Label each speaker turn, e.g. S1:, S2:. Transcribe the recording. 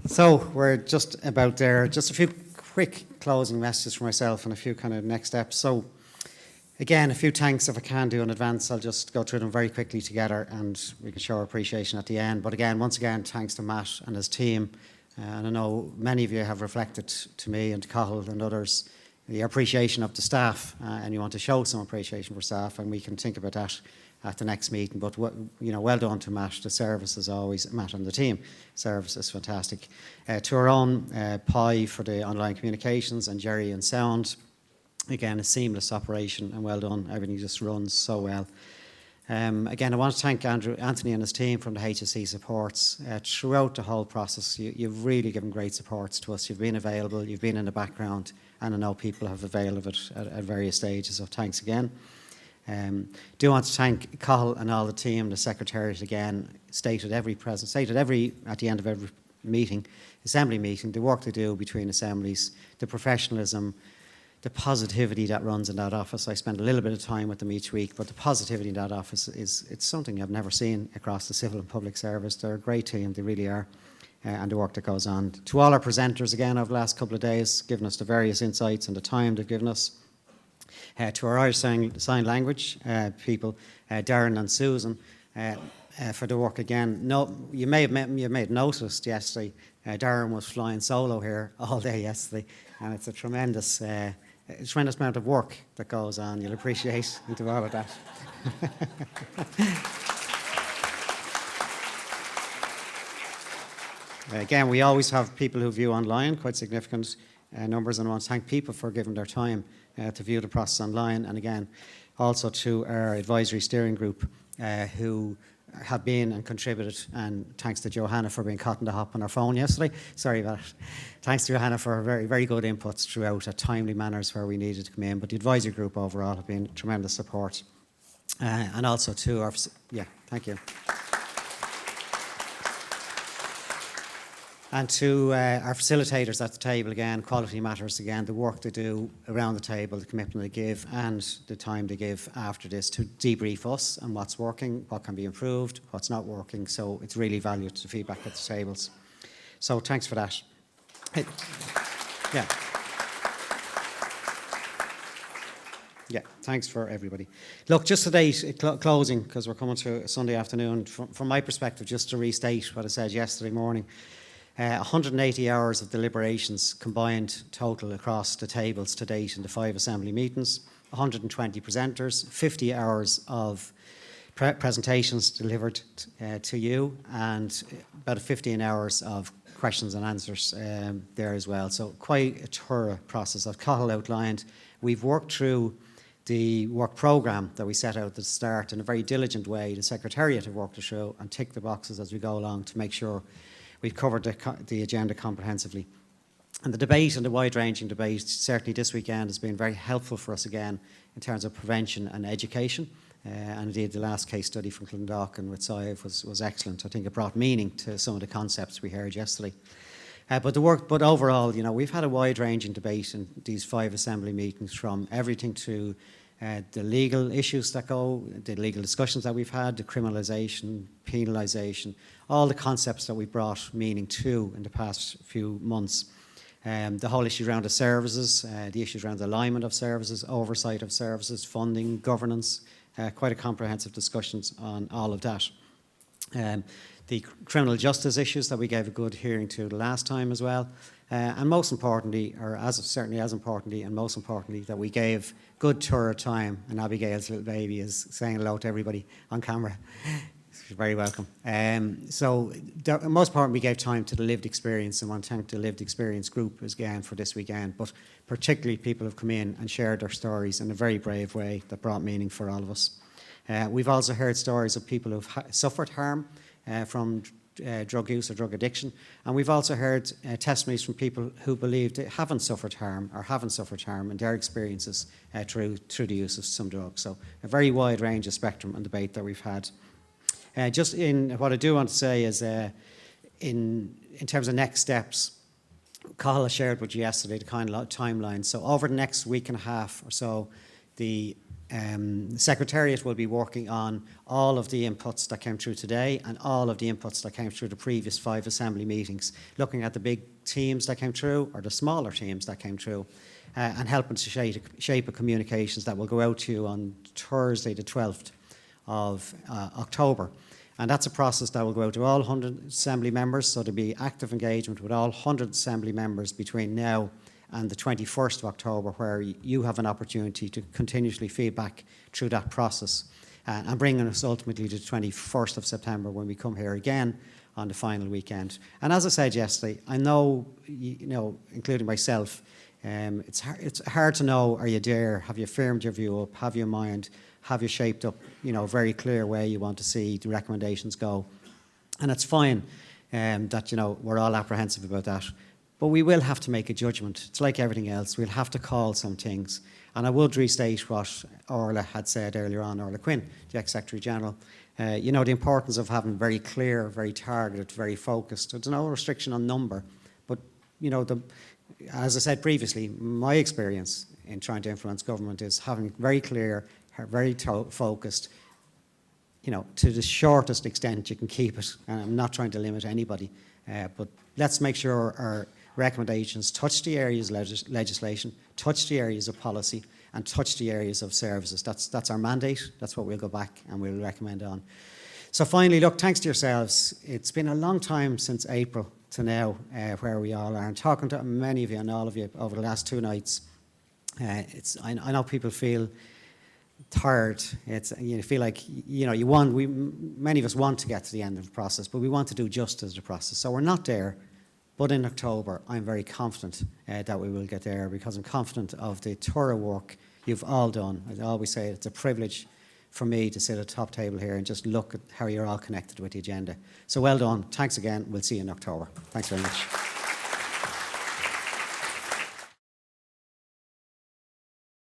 S1: So we're just about there. Just a few quick closing messages for myself and a few kind of next steps. So again, a few thanks if I can do in advance. I'll just go through them very quickly together and we can show our appreciation at the end. But again, once again, thanks to Matt and his team. And I know many of you have reflected to me and to Cathal and others the appreciation of the staff, and you want to show some appreciation for staff, and we can think about that at the next meeting. But well done to Matt. The service is always, Matt and the team, service is fantastic. To our own Pi for the online communications, and Jerry and sound. Again, a seamless operation and well done. Everything just runs so well. Again, I want to thank Anthony and his team from the HSE supports. Throughout the whole process, you've really given great supports to us. You've been available, you've been in the background, and I know people have availed of it at various stages, so thanks again. Do want to thank Cathal and all the team, the Secretariat again, stated at the end of every meeting, assembly meeting, the work they do between assemblies, the professionalism, the positivity that runs in that office. I spend a little bit of time with them each week, but the positivity in that office it's something I've never seen across the civil and public service. They're a great team, they really are, and the work that goes on. To all our presenters again over the last couple of days, giving us the various insights and the time they've given us. To our Irish Sign Language people, Darren and Susan, for the work again. No, you may have noticed yesterday, Darren was flying solo here all day yesterday, and it's a tremendous amount of work that goes on. You'll appreciate into all of that. Again, we always have people who view online, quite significant numbers, and I want to thank people for giving their time to view the process online. And again, also to our advisory steering group who have been and contributed, and thanks to Johanna for being caught in the hop on her phone yesterday. Sorry about it. Thanks to Johanna for very, very good inputs throughout at timely manners where we needed to come in. But the advisory group overall have been tremendous support. And also to our, thank you. And to our facilitators at the table again, Quality Matters again, the work they do around the table, the commitment they give and the time they give after this to debrief us on what's working, what can be improved, what's not working. So it's really valued, the feedback at the tables. So thanks for that. Yeah, thanks for everybody. Look, just today, closing, because we're coming to a Sunday afternoon, from my perspective, just to restate what I said yesterday morning. 180 hours of deliberations combined total across the tables to date in the 5 assembly meetings, 120 presenters, 50 hours of presentations delivered to you, and about 15 hours of questions and answers there as well. So quite a thorough process. As Cathal outlined, we've worked through the work programme that we set out at the start in a very diligent way. The Secretariat have worked it through and ticked the boxes as we go along to make sure we've covered the agenda comprehensively. And the debate, and the wide-ranging debate, certainly this weekend has been very helpful for us again in terms of prevention and education. And indeed, the last case study from Clondalkin with SIVE was excellent. I think it brought meaning to some of the concepts we heard yesterday. But overall, we've had a wide-ranging debate in these 5 assembly meetings, from everything to the legal issues that go, the legal discussions that we've had, the criminalisation, penalisation, all the concepts that we brought meaning to in the past few months. The whole issue around the services, the issues around the alignment of services, oversight of services, funding, governance, quite a comprehensive discussions on all of that. The criminal justice issues that we gave a good hearing to the last time as well. And most importantly, certainly as importantly and most importantly, that we gave good thorough time, and Abigail's little baby is saying hello to everybody on camera. She's very welcome. Most important, we gave time to the lived experience, and I want to thank the lived experience group again for this weekend, but particularly people who've come in and shared their stories in a very brave way that brought meaning for all of us. We've also heard stories of people who've suffered harm from drug use or drug addiction, and we've also heard testimonies from people who believe they haven't suffered harm in their experiences through the use of some drugs. So a very wide range of spectrum and debate that we've had. Just in what I do want to say is in terms of next steps, Cathal shared with you yesterday the kind of timeline. So over the next week and a half or so, the The Secretariat will be working on all of the inputs that came through today and all of the inputs that came through the previous 5 Assembly meetings, looking at the big teams that came through or the smaller teams that came through, and helping to shape a communications that will go out to you on Thursday the 12th of October. And that's a process that will go out to all 100 Assembly members, so there'll be active engagement with all 100 Assembly members between now and the 21st of October, where you have an opportunity to continuously feedback through that process, and bringing us ultimately to the 21st of September when we come here again on the final weekend. And as I said yesterday, I know, including myself, it's hard to know, are you there? Have you firmed your view up? Have you in mind? Have you shaped up, very clear way you want to see the recommendations go? And it's fine that, we're all apprehensive about that. But we will have to make a judgment. It's like everything else. We'll have to call some things. And I would restate what Orla had said earlier on, Orla Quinn, the ex-Secretary-General. The importance of having very clear, very targeted, very focused. There's no restriction on number. But, as I said previously, my experience in trying to influence government is having very clear, very focused, to the shortest extent you can keep it. And I'm not trying to limit anybody. But let's make sure our recommendations touch the areas of legislation, touch the areas of policy, and touch the areas of services. That's our mandate. That's what we'll go back and we'll recommend on. So finally, look, thanks to yourselves. It's been a long time since April to now where we all are. And talking to many of you and all of you over the last 2 nights, I know people feel tired. You feel like many of us want to get to the end of the process, but we want to do justice to the process. So we're not there, but in October I'm very confident that we will get there, because I'm confident of the thorough work you've all done. I always say it's a privilege for me to sit at the top table here and just look at how you're all connected with the agenda. So well done. Thanks again. We'll see you in October. Thanks very much.